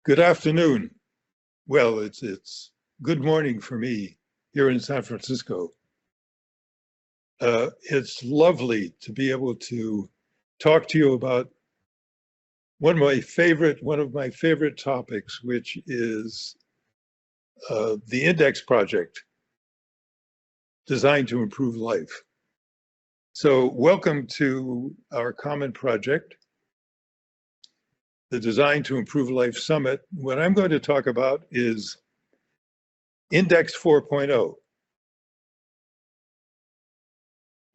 Good afternoon. Well, it's good morning for me here in San Francisco. It's lovely to be able to talk to you about one of my favorite topics, which is the Index project designed to improve life. So welcome to our common project, the Design to Improve Life Summit. What I'm going to talk about is Index 4.0.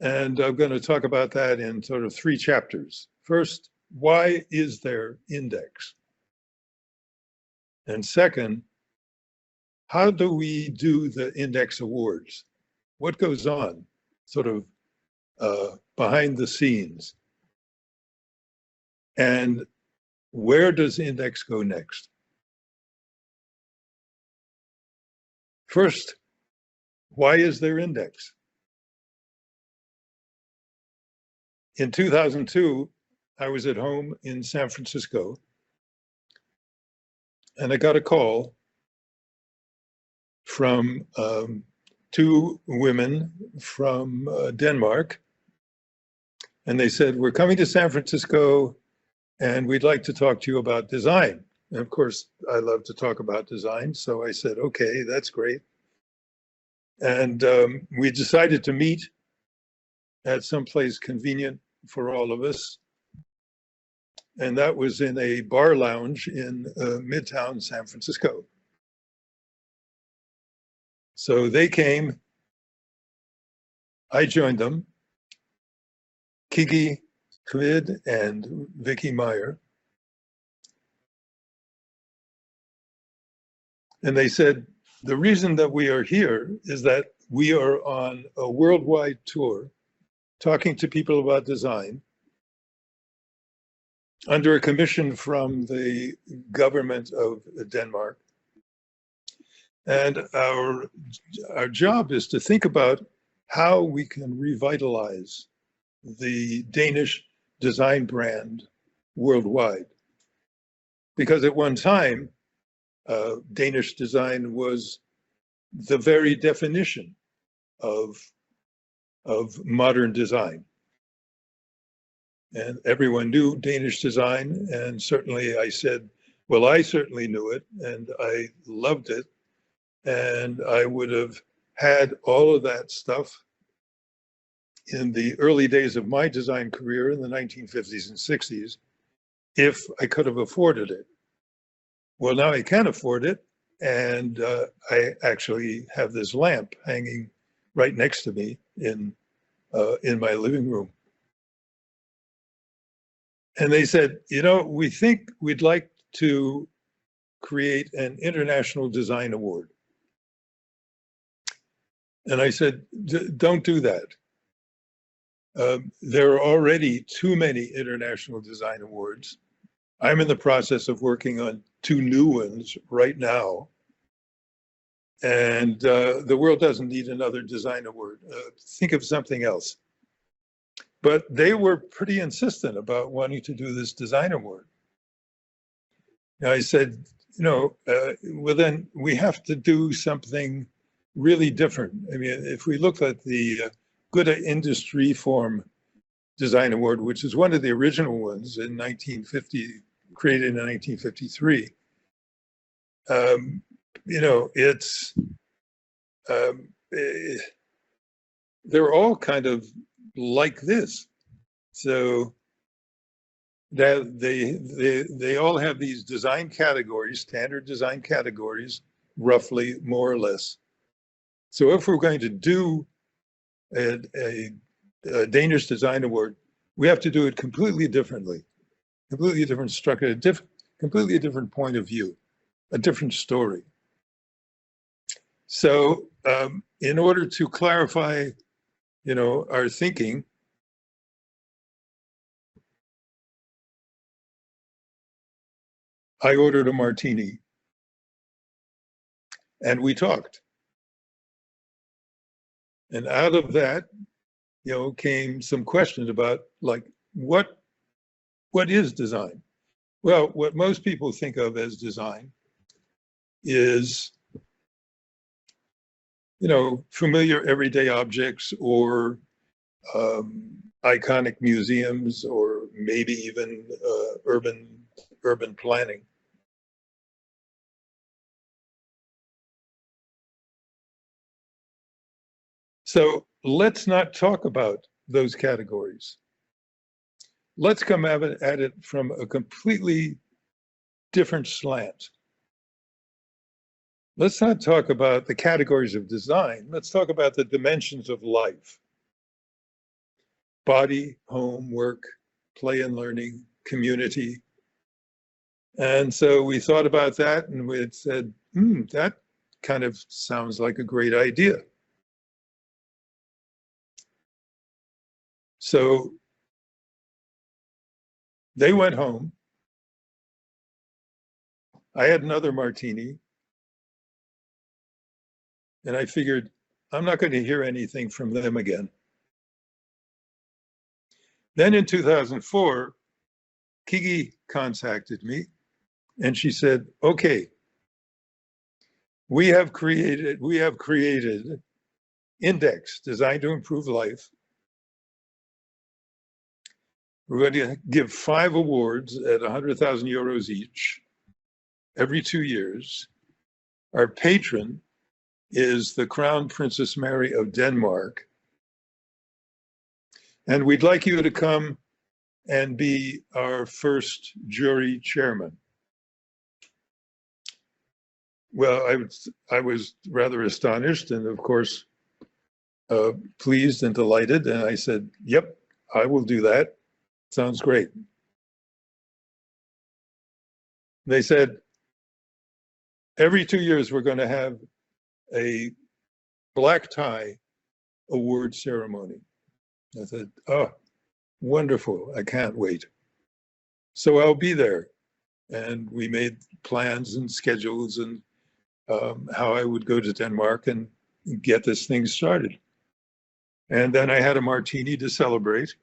And I'm going to talk about that in sort of three chapters. First, why is there Index? And second, how do we do the Index Awards? What goes on sort of behind the scenes? And where does Index go next? First, why is there Index? In 2002, I was at home in San Francisco, and I got a call from two women from Denmark, and they said, "We're coming to San Francisco, and we'd like to talk to you about design." And of course, I love to talk about design, so I said, "Okay, that's great." And we decided to meet at some place convenient for all of us. And that was in a bar lounge in Midtown San Francisco. So they came, I joined them, Kigge Hvid and Vicky Meyer. And they said, the reason that we are here is that we are on a worldwide tour talking to people about design under a commission from the government of Denmark. And our job is to think about how we can revitalize the Danish design brand worldwide. Because at one time, Danish design was the very definition of modern design. And everyone knew Danish design, and certainly I said, well, I certainly knew it, and I loved it, and I would have had all of that stuff in the early days of my design career in the 1950s and 60s, if I could have afforded it. Well, now I can afford it, and I actually have this lamp hanging right next to me in my living room. And they said, we think we'd like to create an international design award. And I said, don't do that. There are already too many international design awards. I'm in the process of working on two new ones right now. And the world doesn't need another design award. Think of something else. But they were pretty insistent about wanting to do this design award. And I said, well, then we have to do something really different. I mean, if we look at the Good Industry Form Design Award, which is one of the original ones in 1950, created in 1953, it's, they're all kind of like this. So that they all have these design categories, standard design categories, roughly, more or less. So if we're going to do a Danish Design Award, we have to do it completely differently, completely different structure, completely different point of view, a different story. So in order to clarify, our thinking, I ordered a martini and we talked. And out of that, came some questions about like, what is design? Well, what most people think of as design is, familiar everyday objects or iconic museums or maybe even urban planning. So let's not talk about those categories. Let's come at it from a completely different slant. Let's not talk about the categories of design. Let's talk about the dimensions of life. Body, home, work, play and learning, community. And so we thought about that and we had said, that kind of sounds like a great idea. So they went home. I had another martini. And I figured, I'm not going to hear anything from them again. Then in 2004, Kigge contacted me and she said, okay, we have created Index, designed to improve life. We're going to give 5 awards at 100,000 euros each every 2 years. Our patron is the Crown Princess Mary of Denmark. And we'd like you to come and be our first jury chairman. Well, I was rather astonished and of course pleased and delighted. And I said, yep, I will do that. Sounds great. They said, every 2 years we're going to have a black tie award ceremony. I said, oh, wonderful, I can't wait. So I'll be there. And we made plans and schedules and how I would go to Denmark and get this thing started. And then I had a martini to celebrate.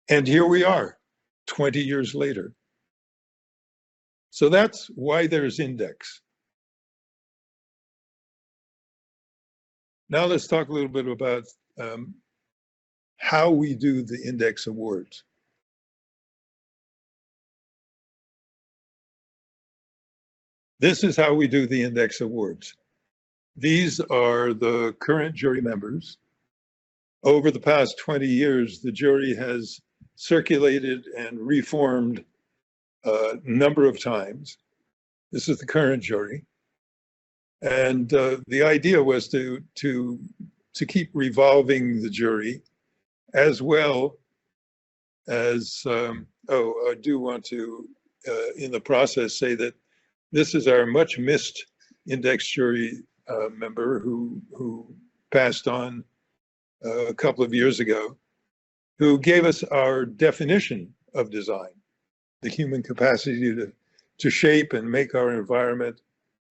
And here we are, 20 years later. So that's why there's Index. Now let's talk a little bit about how we do the Index Awards. This is how we do the Index Awards. These are the current jury members. Over the past 20 years, the jury has circulated and reformed a number of times. This is the current jury. And the idea was to keep revolving the jury, as well as, I do want to, in the process, say that this is our much missed Index jury member who passed on a couple of years ago, who gave us our definition of design, the human capacity to shape and make our environment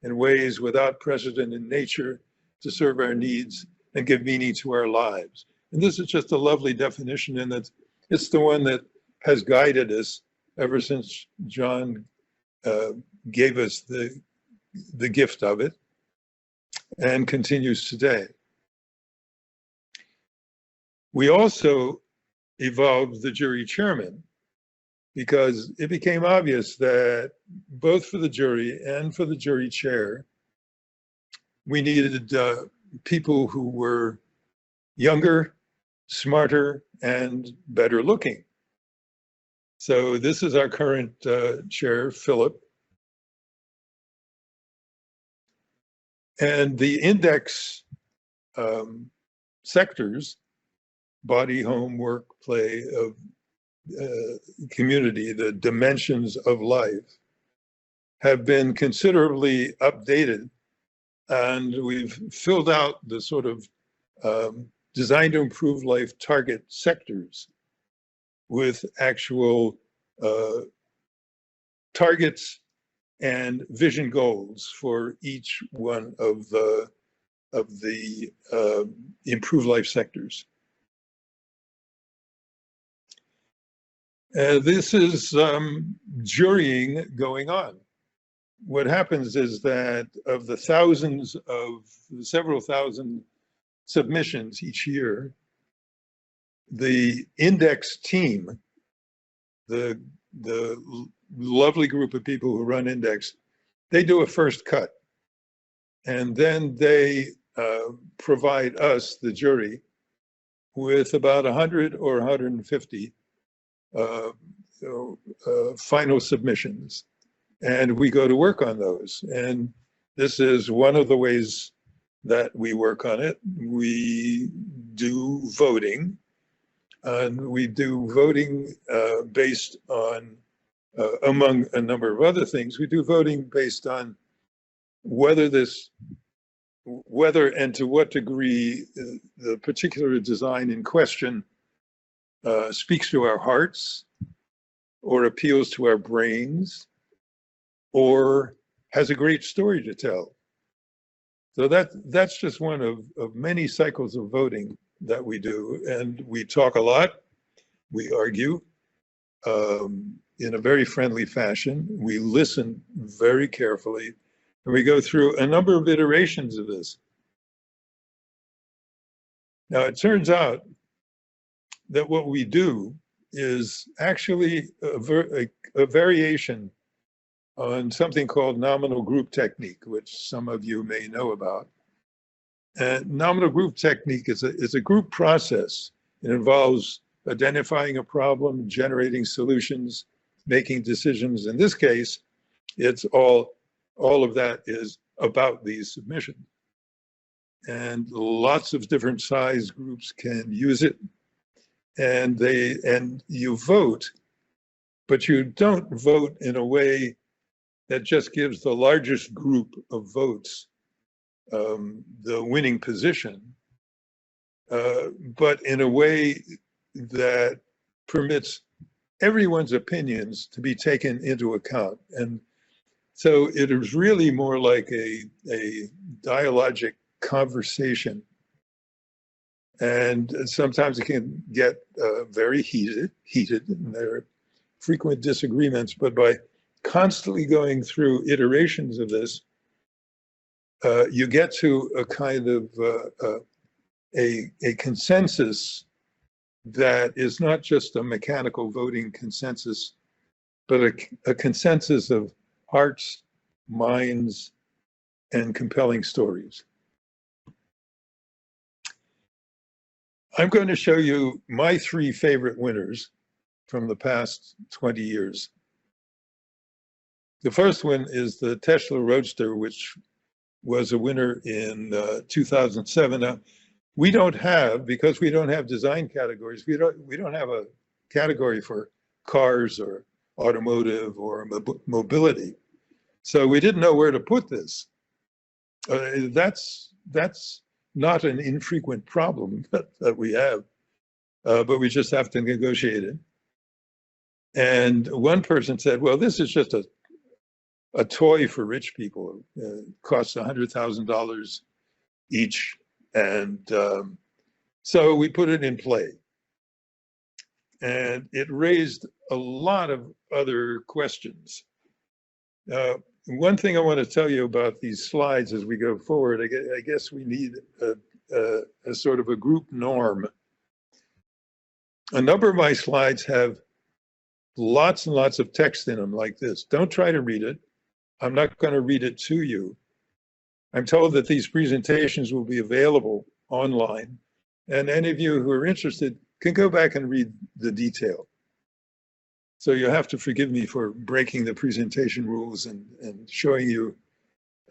in ways without precedent in nature to serve our needs and give meaning to our lives. And this is just a lovely definition, and it's the one that has guided us ever since John gave us the gift of it and continues today. We also evolved the jury chairman because it became obvious that both for the jury and for the jury chair, we needed people who were younger, smarter, and better looking. So this is our current chair, Philip. And the Index sectors, body, home, work, play, of community, the dimensions of life, have been considerably updated, and we've filled out the sort of designed to improve life target sectors with actual targets and vision goals for each one of the improved life sectors. This is jurying going on. What happens is that of the several thousand submissions each year, the index team, the lovely group of people who run index, they do a first cut. And then they provide us, the jury, with about 100 or 150 final submissions. And we go to work on those. And this is one of the ways that we work on it. We do voting. And we do voting based on, among a number of other things, we do voting based on whether and to what degree the particular design in question speaks to our hearts or appeals to our brains or has a great story to tell. So that's just one of many cycles of voting that we do. And we talk a lot, we argue in a very friendly fashion. We listen very carefully, and we go through a number of iterations of this. Now, it turns out that what we do is actually a variation on something called nominal group technique, which some of you may know about. And nominal group technique is a group process. It involves identifying a problem, generating solutions, making decisions. In this case, it's all of that is about these submissions. And lots of different size groups can use it. And you vote, but you don't vote in a way that just gives the largest group of votes the winning position, but in a way that permits everyone's opinions to be taken into account. And so it is really more like a dialogic conversation. And sometimes it can get very heated, and there are frequent disagreements, but by constantly going through iterations of this, you get to a kind of a consensus that is not just a mechanical voting consensus, but a consensus of hearts, minds, and compelling stories. I'm going to show you my 3 favorite winners from the past 20 years. The first one is the Tesla Roadster, which was a winner in 2007. Now, because we don't have design categories, we don't have a category for cars or automotive or mobility. So we didn't know where to put this. That's not an infrequent problem that we have, but we just have to negotiate it. And one person said, well, this is just a toy for rich people. It costs $100,000 each. And so we put it in play. And it raised a lot of other questions. One thing I want to tell you about these slides as we go forward, I guess we need a sort of a group norm. A number of my slides have lots and lots of text in them like this. Don't try to read it. I'm not going to read it to you. I'm told that these presentations will be available online, and any of you who are interested can go back and read the detail. So you'll have to forgive me for breaking the presentation rules and showing you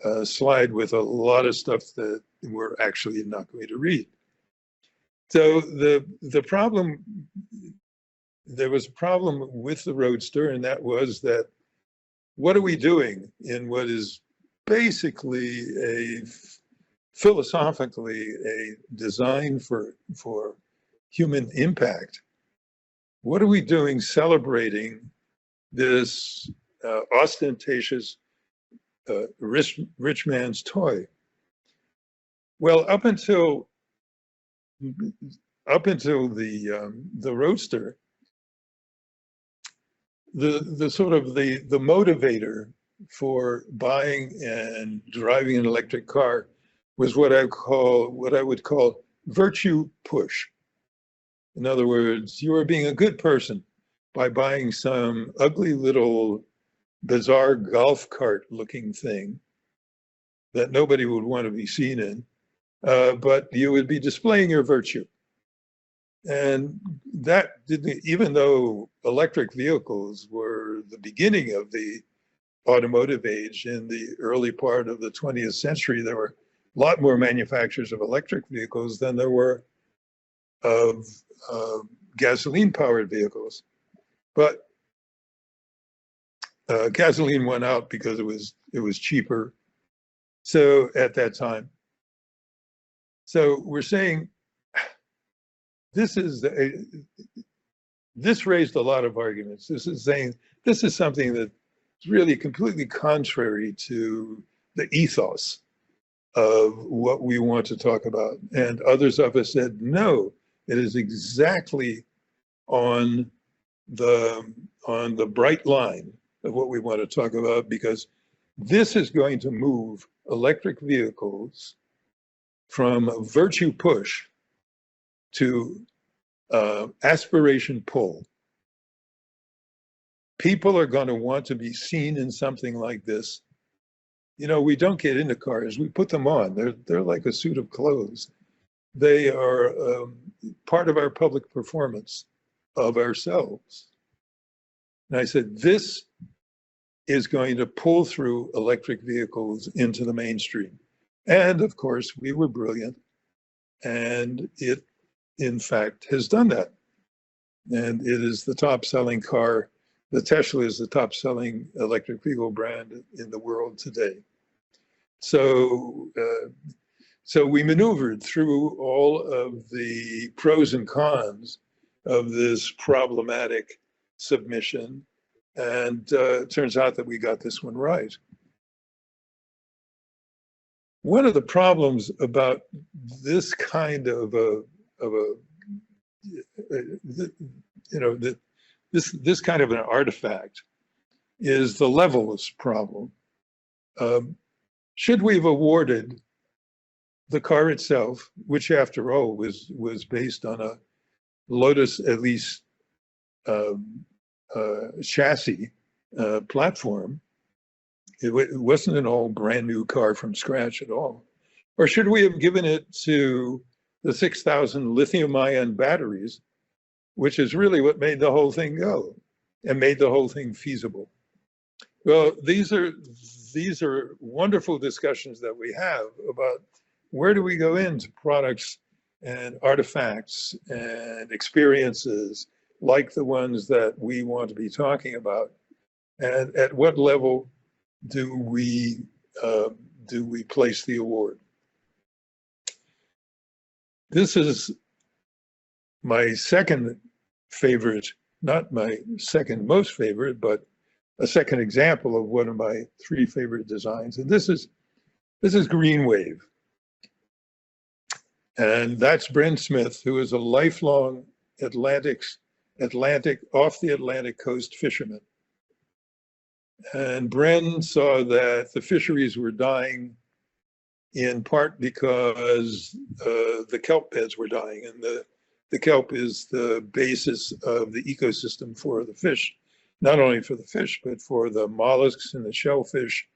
a slide with a lot of stuff that we're actually not going to read. So there was a problem with the Roadster, and that was that what are we doing in what is basically philosophically a design for human impact? What are we doing celebrating this ostentatious rich man's toy? Well, up until the Roadster, the sort of the motivator for buying and driving an electric car was what I would call virtue push. In other words, you are being a good person by buying some ugly little bizarre golf cart looking thing that nobody would want to be seen in, but you would be displaying your virtue. And that didn't, even though electric vehicles were the beginning of the automotive age in the early part of the 20th century, there were a lot more manufacturers of electric vehicles than there were of gasoline powered vehicles. But gasoline went out because it was cheaper. So at that time, so we're saying this raised a lot of arguments. This is saying this is something that's really completely contrary to the ethos of what we want to talk about. And others of us said, no, it is exactly on the bright line of what we want to talk about, because this is going to move electric vehicles from a virtue push to aspiration pull. People are going to want to be seen in something like this. You know, we don't get into cars, we put them on. They're like a suit of clothes. They are part of our public performance of ourselves. And I said, this is going to pull through electric vehicles into the mainstream. And of course, we were brilliant. And it, in fact, has done that. And it is the top selling car. The Tesla is the top selling electric vehicle brand in the world today. So, so we maneuvered through all of the pros and cons of this problematic submission. And it turns out that we got this one right. One of the problems about this kind of this kind of an artifact is the levels problem. Should we have awarded the car itself, which after all was based on a Lotus Elise chassis platform? It wasn't an all brand new car from scratch at all. Or should we have given it to the 6,000 lithium-ion batteries, which is really what made the whole thing go and made the whole thing feasible? Well, these are wonderful discussions that we have about where do we go into products and artifacts and experiences like the ones that we want to be talking about, and at what level do we place the award? This is my second favorite, not my second most favorite, but a second example of one of my three favorite designs. And this is Green Wave. And that's Bren Smith, who is a lifelong off the Atlantic coast fisherman. And Bren saw that the fisheries were dying in part because the kelp beds were dying, and the kelp is the basis of the ecosystem for the fish, not only for the fish, but for the mollusks and the shellfish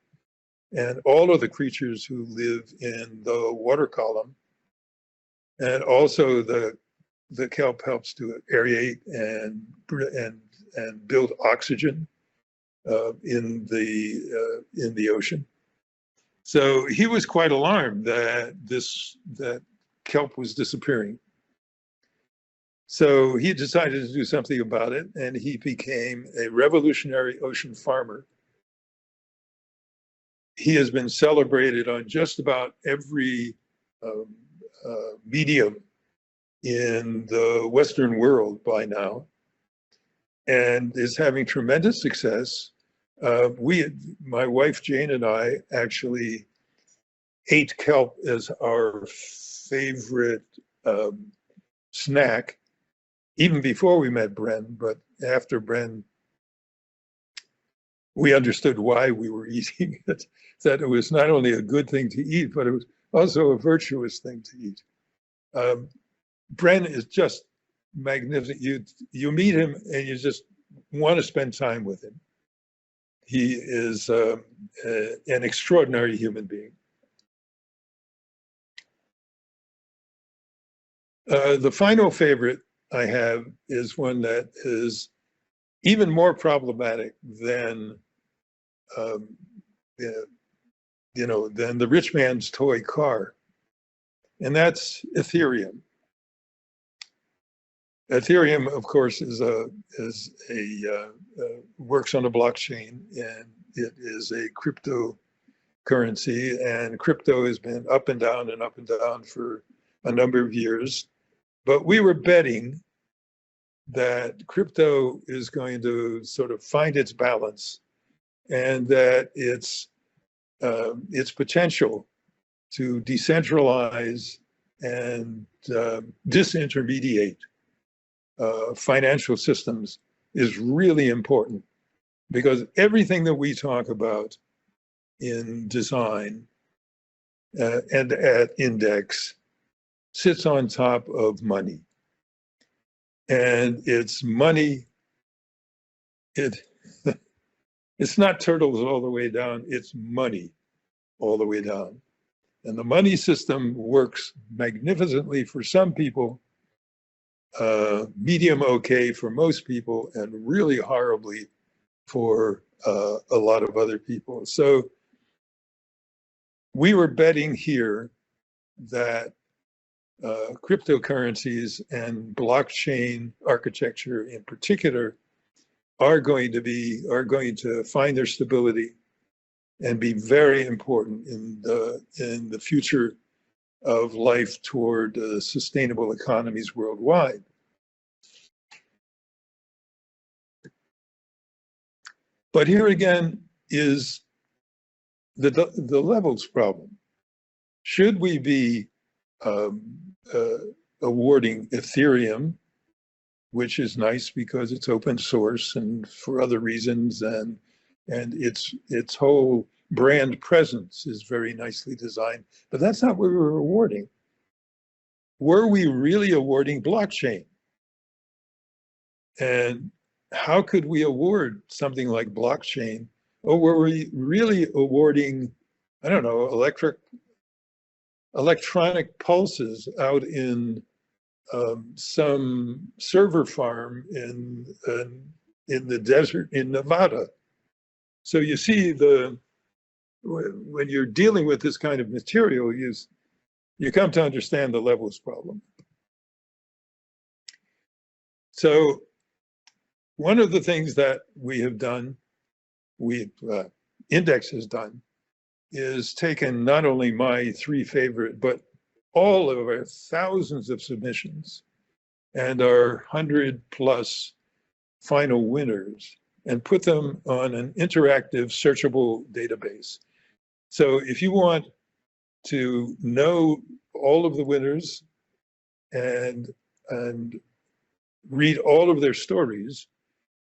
and all of the creatures who live in the water column. And also the kelp helps to aerate and build oxygen in the ocean. So he was quite alarmed that kelp was disappearing. So he decided to do something about it, and he became a revolutionary ocean farmer. He has been celebrated on just about every medium in the Western world by now, and is having tremendous success. My wife Jane and I actually ate kelp as our favorite snack, even before we met Bren. But after Bren we understood why we were eating it, that it was not only a good thing to eat, but it was also a virtuous thing to eat. Bren is just magnificent. You meet him and you just want to spend time with him. He is an extraordinary human being. The final favorite I have is one that is even more problematic than than the rich man's toy car, and that's Ethereum. Ethereum, of course, works on a blockchain, and it is a cryptocurrency, and crypto has been up and down and up and down for a number of years. But we were betting that crypto is going to sort of find its balance, and that its potential to decentralize and disintermediate financial systems is really important, because everything that we talk about in design and at Index sits on top of money. And it's money, it's not turtles all the way down, it's money all the way down. And the money system works magnificently for some people, medium okay for most people, and really horribly for a lot of other people. So we were betting here that cryptocurrencies and blockchain architecture in particular are going to find their stability and be very important in the future of life toward sustainable economies worldwide. But here again is the levels problem. Should we be awarding Ethereum, which is nice because it's open source and for other reasons, and its whole brand presence is very nicely designed, but that's not what we were awarding. Were we really awarding blockchain? And how could we award something like blockchain? Or were we really awarding, I don't know, electronic pulses out in some server farm in the desert in Nevada? So you see, when you're dealing with this kind of material, you come to understand the levels problem. So one of the things that we have done, Index has done, is taken not only my three favorite, but all of our thousands of submissions and our 100+ final winners and put them on an interactive searchable database. So if you want to know all of the winners and read all of their stories,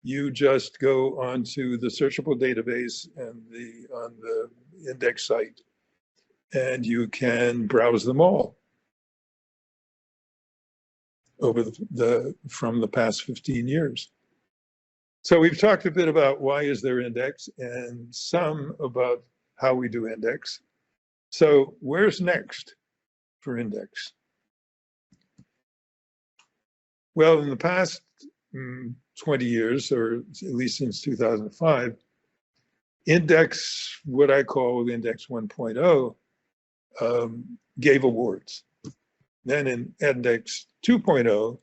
you just go onto the searchable database and on the Index site, and you can browse them all over from the past 15 years. So we've talked a bit about why is there Index, and some about how we do Index. So where's next for Index? Well, in the past 20 years, or at least since 2005, Index, what I call Index 1.0, gave awards. Then in Index 2.0,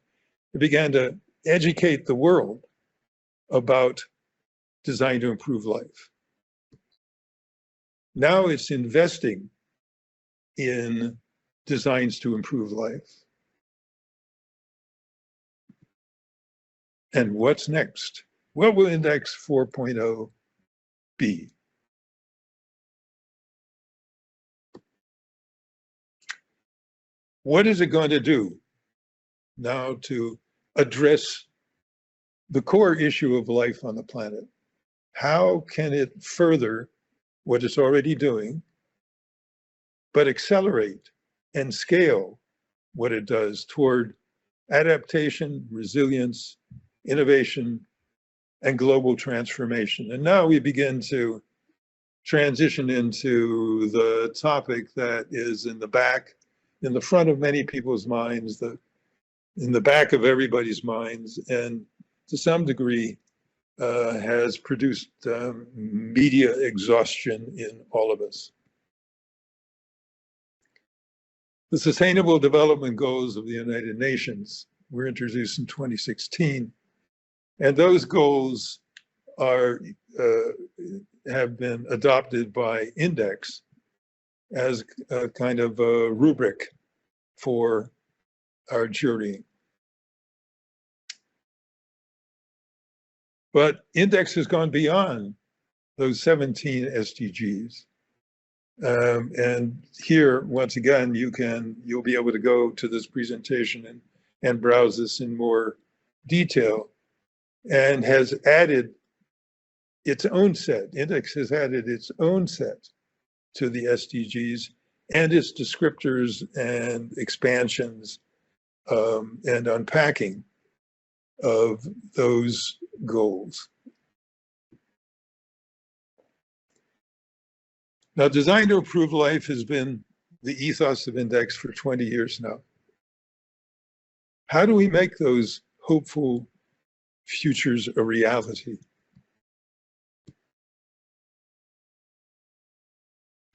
it began to educate the world about design to improve life. Now it's investing in designs to improve life. And what's next? What will Index 4.0 be? What is it going to do now to address the core issue of life on the planet? how can it further what it's already doing, but accelerate and scale what it does toward adaptation, resilience, innovation, and global transformation. And now we begin to transition into the topic that is in the front of many people's minds, in the back of everybody's minds, and to some degree has produced media exhaustion in all of us. The Sustainable Development Goals of the United Nations were introduced in 2016, and those goals have been adopted by Index as a kind of a rubric for our jurying. But Index has gone beyond those 17 SDGs. And here, once again, you'll be able to go to this presentation and browse this in more detail, and has added its own set. Index has added its own set to the SDGs and its descriptors and expansions and unpacking of those goals. Now, Design to Improve Life has been the ethos of Index for 20 years now. How do we make those hopeful futures a reality?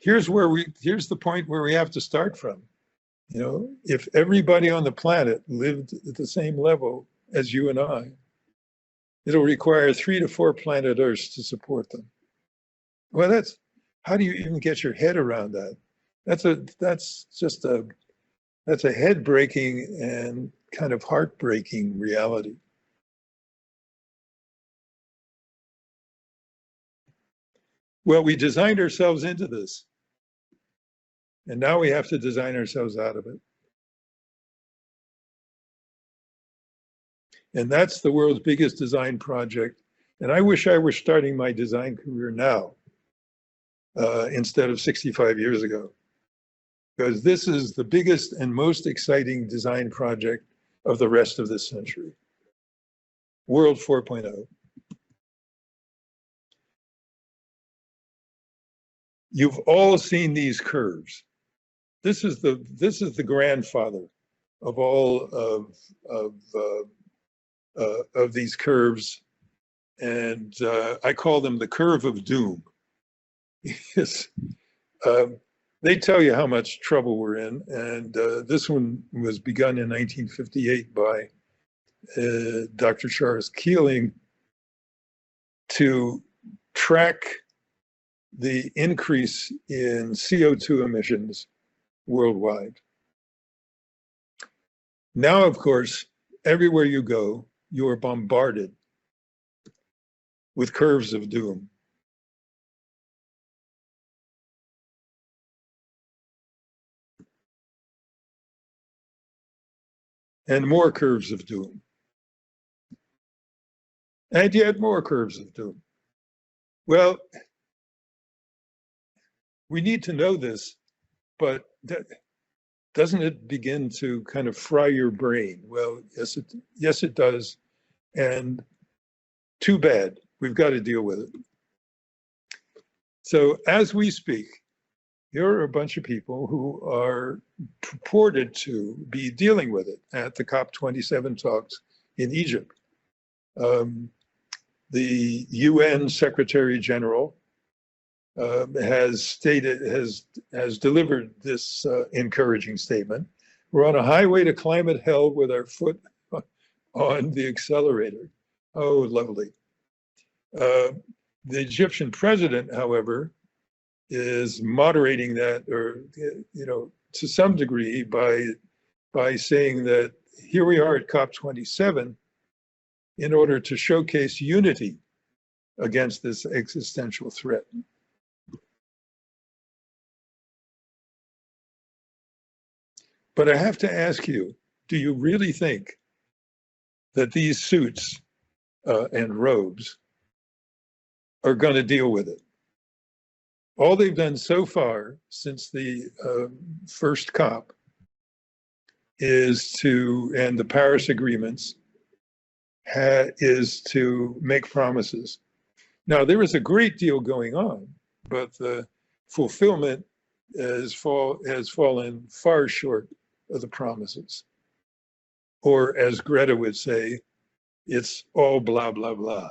Here's the point where we have to start from. You know, if everybody on the planet lived at the same level as you and I, it'll require 3 to 4 planet Earths to support them. Well, how do you even get your head around that? That's a head-breaking and kind of heartbreaking reality. Well, we designed ourselves into this, and now we have to design ourselves out of it. And that's the world's biggest design project. And I wish I were starting my design career now instead of 65 years ago, because this is the biggest and most exciting design project of the rest of this century. World 4.0. You've all seen these curves. This is the grandfather of all of these curves, and I call them the curve of doom. Yes, they tell you how much trouble we're in, and this one was begun in 1958 by Dr. Charles Keeling to track the increase in CO2 emissions worldwide. Now, of course, everywhere you go, you are bombarded with curves of doom. And more curves of doom. And yet more curves of doom. Well, we need to know this, but doesn't it begin to kind of fry your brain? Well, yes, it does. And too bad, we've got to deal with it. So as we speak, here are a bunch of people who are purported to be dealing with it at the COP27 talks in Egypt. The UN Secretary General has delivered this encouraging statement. We're on a highway to climate hell with our foot on the accelerator. Oh, lovely. The Egyptian president, however, is moderating that, or to some degree, by saying that here we are at COP27 in order to showcase unity against this existential threat. But I have to ask you, do you really think that these suits and robes are going to deal with it. All they've done so far since the first COP is to, and the Paris agreements, is to make promises. Now, there is a great deal going on, but the fulfillment has fallen far short of the promises. Or as Greta would say, it's all blah, blah, blah.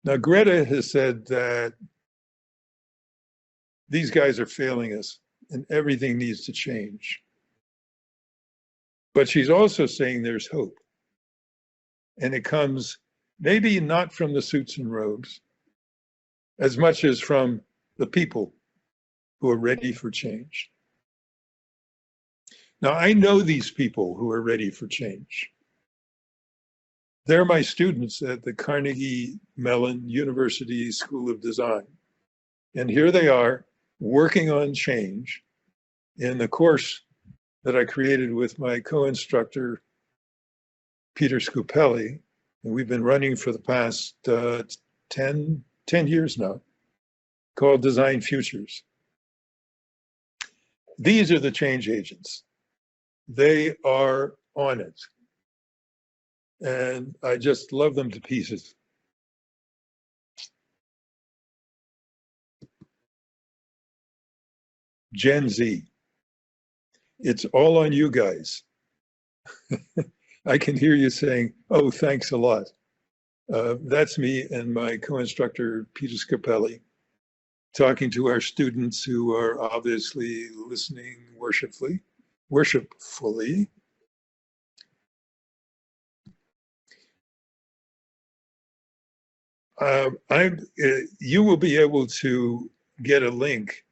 Now, Greta has said that these guys are failing us and everything needs to change. But she's also saying there's hope. And it comes maybe not from the suits and robes, as much as from the people who are ready for change. Now, I know these people who are ready for change. They're my students at the Carnegie Mellon University School of Design. And here they are working on change in the course that I created with my co-instructor, Peter Scupelli. And we've been running for the past 10 years now, called Design Futures. These are the change agents. They are on it. And I just love them to pieces. Gen Z. It's all on you guys. I can hear you saying, oh, thanks a lot. That's me and my co-instructor, Peter Scupelli, talking to our students who are obviously listening worshipfully. You will be able to get a link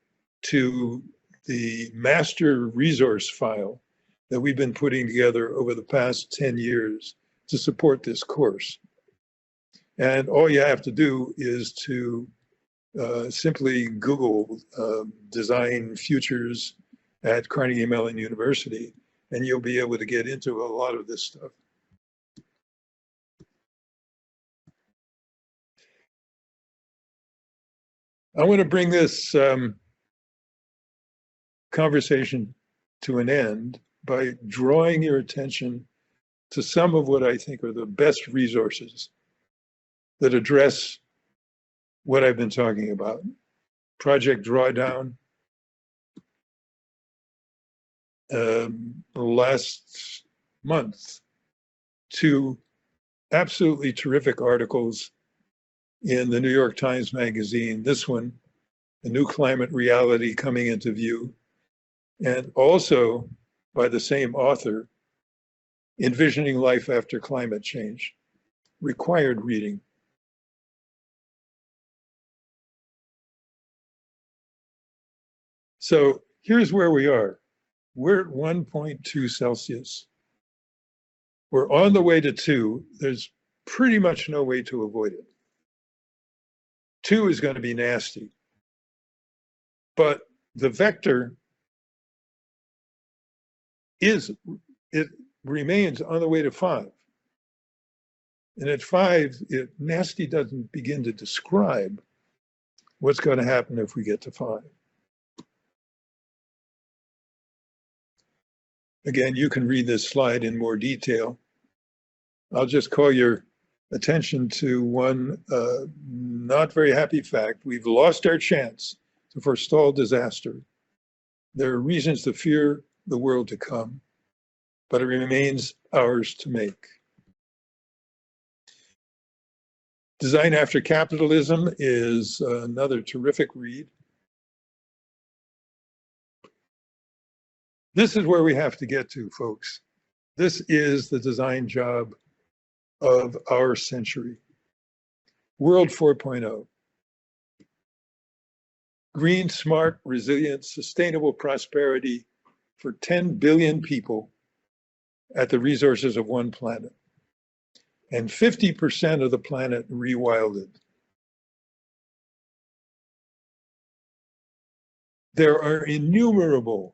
to the master resource file that we've been putting together over the past 10 years to support this course. And all you have to do is to simply Google Design Futures at Carnegie Mellon University, and you'll be able to get into a lot of this stuff. I want to bring this conversation to an end by drawing your attention to some of what I think are the best resources that address what I've been talking about. Project Drawdown, last month, 2 absolutely terrific articles in the New York Times Magazine. This one, A New Climate Reality Coming into View, and also by the same author, Envisioning Life After Climate Change, required reading. So here's where we are. We're at 1.2 Celsius. We're on the way to 2. There's pretty much no way to avoid it. 2 is going to be nasty. But the vector it remains on the way to 5. And at 5, nasty doesn't begin to describe what's going to happen if we get to 5. Again, you can read this slide in more detail. I'll just call your attention to one not very happy fact. We've lost our chance to forestall disaster. There are reasons to fear the world to come, but it remains ours to make. Design After Capitalism is another terrific read. This is where we have to get to, folks. This is the design job of our century. World 4.0. Green, smart, resilient, sustainable prosperity for 10 billion people at the resources of one planet. And 50% of the planet rewilded. There are innumerable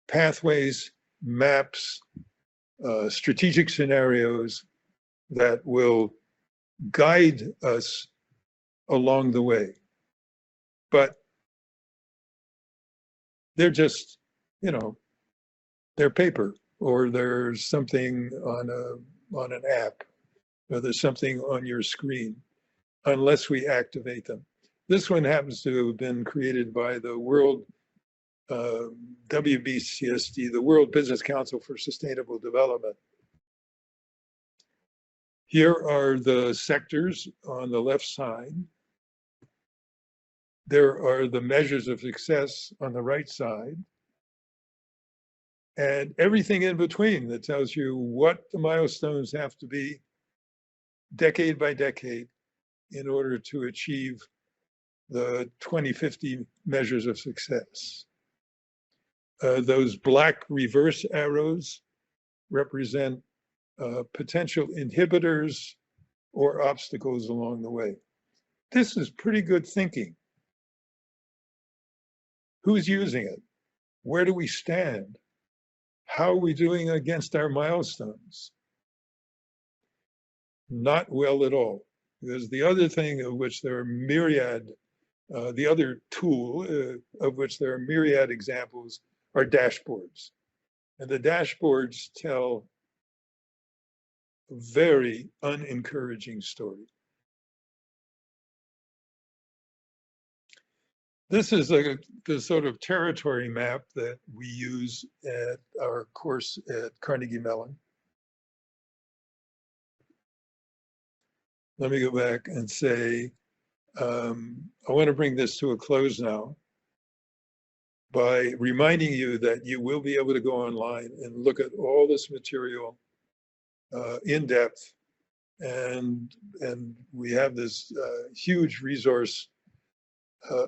pathways, maps, strategic scenarios that will guide us along the way. But they're just, you know, they're paper, or there's something on an app, or there's something on your screen, unless we activate them. This one happens to have been created by the World WBCSD, the World Business Council for Sustainable Development. Here are the sectors on the left side. There are the measures of success on the right side, and everything in between that tells you what the milestones have to be decade by decade in order to achieve the 2050 measures of success. Those black reverse arrows represent potential inhibitors or obstacles along the way. This is pretty good thinking. Who's using it? Where do we stand? How are we doing against our milestones? Not well at all. Because the other thing of which there are myriad, the other tool of which there are myriad examples are dashboards. And the dashboards tell a very unencouraging story. This is the sort of territory map that we use at our course at Carnegie Mellon. Let me go back and say, I want to bring this to a close now by reminding you that you will be able to go online and look at all this material in depth. And we have this huge resource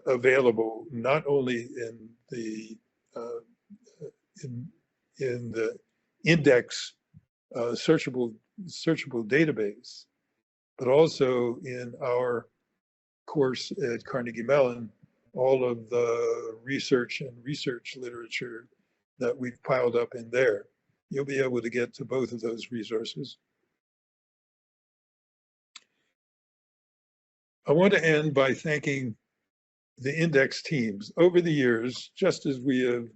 available, not only in the index searchable database, but also in our course at Carnegie Mellon, all of the research and research literature that we've piled up in there. You'll be able to get to both of those resources. I want to end by thanking the index teams. Over the years, just as we have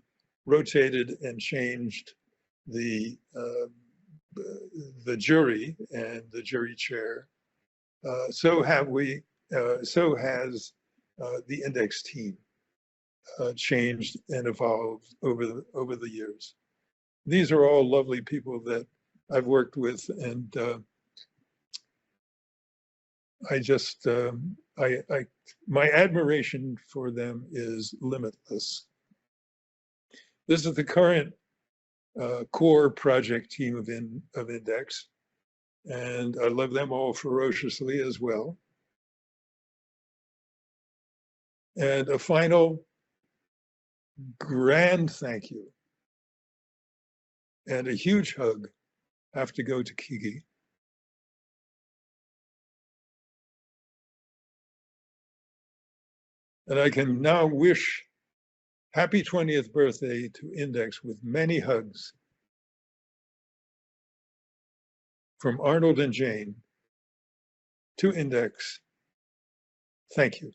rotated and changed the jury and the jury chair, so has the index team changed and evolved over the years. These are all lovely people that I've worked with, and my admiration for them is limitless. This is the current core project team of Index, and I love them all ferociously as well. And a final grand thank you and a huge hug have to go to Kigge. And I can now wish happy 20th birthday to Index with many hugs from Arnold and Jane to Index. Thank you.